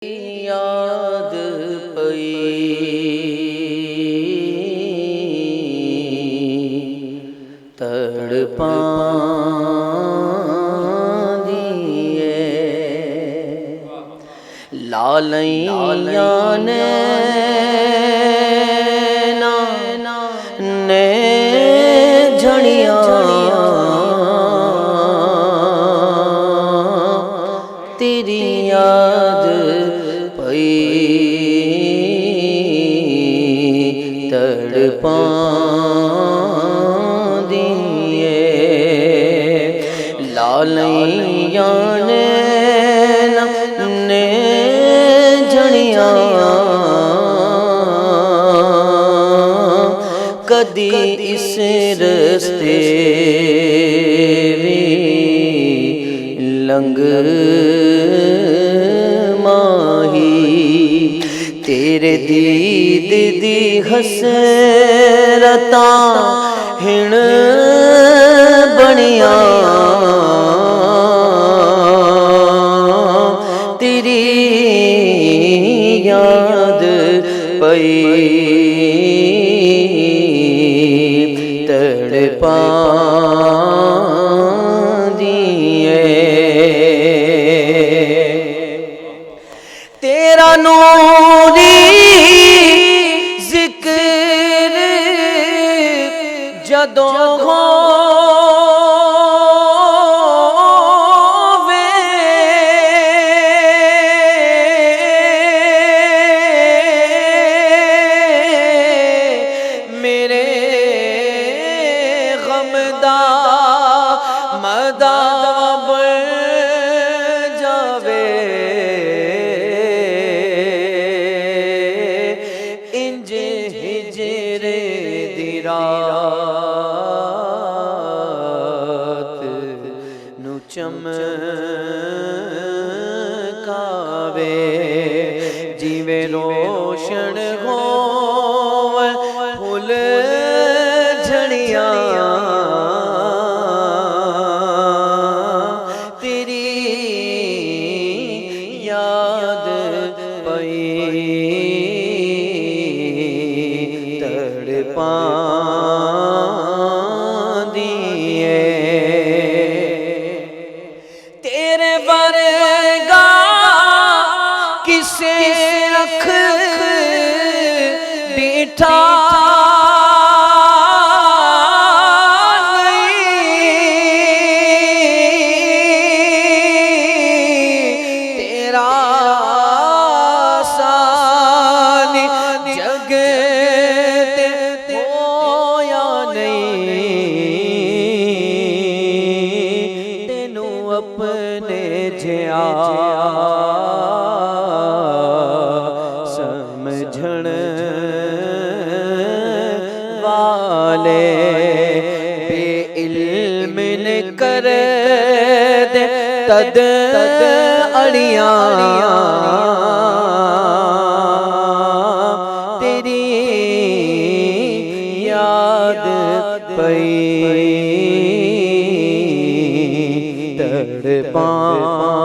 याद पई तड़पांदी है लालैया ने झड़िया तेरी याद पई तड़पांदी है लालैया ने झड़िया कदी इस रस्ते लंग माही तेरे दीद दी हसरता हिण बनिया तेरी याद पई तड़पांदी है तेरा नूरी जिक्र जदों होवे मेरे गमदा मदा जावे इंज हिजरे दी रात नु चमकावे जीवे रोशन होवे फुल झड़िया तेरी याद पई तड़पांदी है तेरे वर्गा किसे अख डिठा अपने जिया समझण वाले बेइल्म ने कर दे तद अड़िया तेरी याद पई तड़पांदी